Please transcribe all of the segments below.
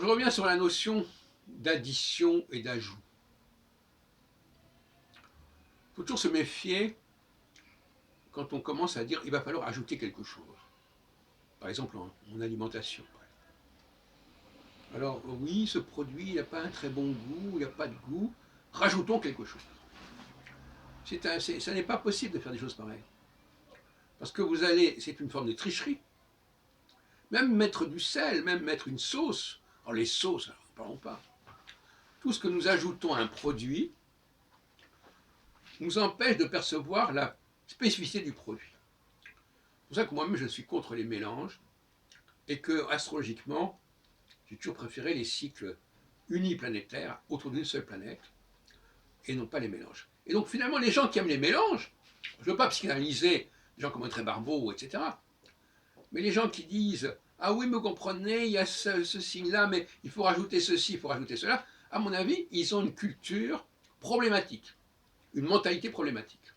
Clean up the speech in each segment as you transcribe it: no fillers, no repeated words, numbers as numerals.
reviens sur la notion d'addition et d'ajout. Il faut toujours se méfier quand on commence à dire il va falloir ajouter quelque chose. Par exemple en alimentation. Alors oui, ce produit n'a pas un très bon goût, il n'a pas de goût, rajoutons quelque chose. Ça n'est pas possible de faire des choses pareilles. Parce que c'est une forme de tricherie. Même mettre du sel, même mettre une sauce. Alors les sauces, alors, ne parlons pas. Tout ce que nous ajoutons à un produit nous empêche de percevoir la spécificité du produit. C'est pour ça que moi-même je suis contre les mélanges et que astrologiquement, j'ai toujours préféré les cycles uniplanétaires autour d'une seule planète et non pas les mélanges. Et donc finalement, les gens qui aiment les mélanges, je ne veux pas psychanalyser des gens comme André Barbeau, etc. Mais les gens qui disent « Ah oui, me comprenez, il y a ce signe-là, mais il faut rajouter ceci, il faut rajouter cela », à mon avis, ils ont une culture problématique, une mentalité problématique.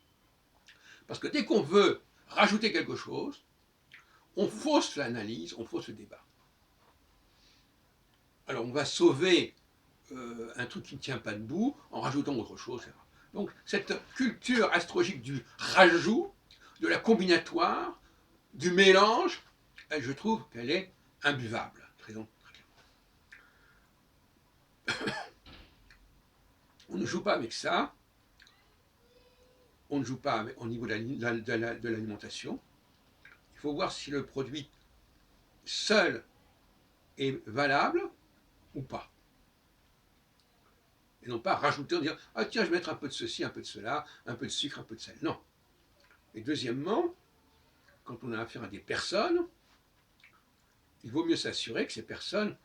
Parce que dès qu'on veut rajouter quelque chose, on fausse l'analyse, on fausse le débat. Alors on va sauver un truc qui ne tient pas debout en rajoutant autre chose. Donc cette culture astrologique du rajout, de la combinatoire, du mélange, je trouve qu'elle est imbuvable. Très clairement. On ne joue pas avec ça. On ne joue pas au niveau de l'alimentation. Il faut voir si le produit seul est valable ou pas. Et non pas rajouter en disant « Ah tiens, je vais mettre un peu de ceci, un peu de cela, un peu de sucre, un peu de sel. » Non. Et deuxièmement, quand on a affaire à des personnes, il vaut mieux s'assurer que ces personnes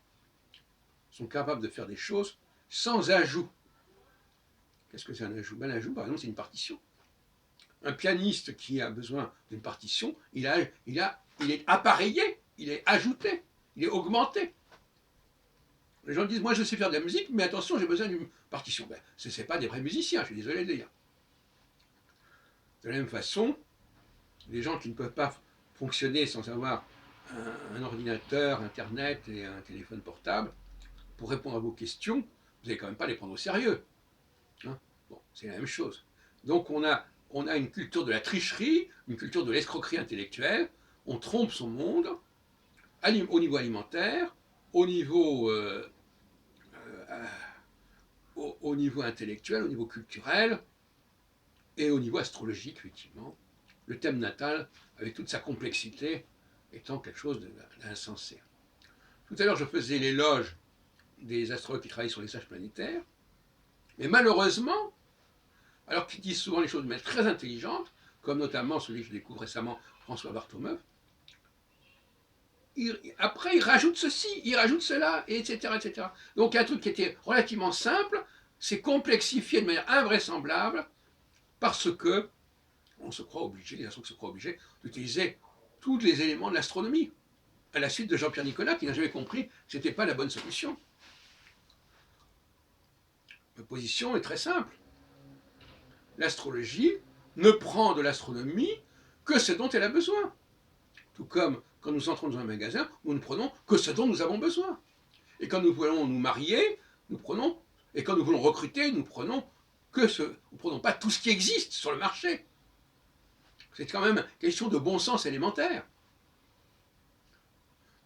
sont capables de faire des choses sans ajout. Qu'est-ce que c'est un ajout? Ben, l'ajout, par exemple, c'est une partition. Un pianiste qui a besoin d'une partition, il est appareillé, il est ajouté, il est augmenté. Les gens disent, moi je sais faire de la musique, mais attention, j'ai besoin d'une partition. Ben, ce n'est pas des vrais musiciens, je suis désolé de le dire. De la même façon, les gens qui ne peuvent pas fonctionner sans avoir un ordinateur, Internet et un téléphone portable, pour répondre à vos questions, vous n'allez quand même pas les prendre au sérieux. Hein, bon, c'est la même chose. Donc on a une culture de la tricherie, une culture de l'escroquerie intellectuelle, on trompe son monde au niveau alimentaire, au niveau intellectuel, au niveau culturel et au niveau astrologique, effectivement. Le thème natal, avec toute sa complexité, étant quelque chose d'insensé. Tout à l'heure, je faisais l'éloge des astrologues qui travaillent sur les sages planétaires, mais malheureusement, alors qu'ils disent souvent les choses de manière très intelligente, comme notamment celui que je découvre récemment, François Barthomeuve, après, il rajoute ceci, il rajoute cela, etc., etc. Donc, il y a un truc qui était relativement simple, c'est complexifié de manière invraisemblable, parce que on se croit obligé, les astrologues se croient obligés d'utiliser tous les éléments de l'astronomie, à la suite de Jean-Pierre Nicolas, qui n'a jamais compris que ce n'était pas la bonne solution. Ma position est très simple. L'astrologie ne prend de l'astronomie que ce dont elle a besoin. Tout comme quand nous entrons dans un magasin, nous ne prenons que ce dont nous avons besoin. Et quand nous voulons nous marier, nous prenons, et quand nous voulons recruter, nous prenons pas tout ce qui existe sur le marché. C'est quand même question de bon sens élémentaire.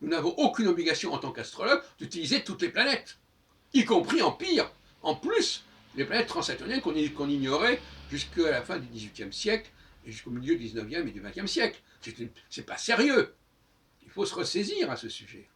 Nous n'avons aucune obligation en tant qu'astrologue d'utiliser toutes les planètes, y compris en pire, en plus, les planètes transsaturniennes qu'on ignorait jusqu'à la fin du XVIIIe siècle et jusqu'au milieu du XIXe et du XXe siècle. C'est pas sérieux. Il faut se ressaisir à ce sujet.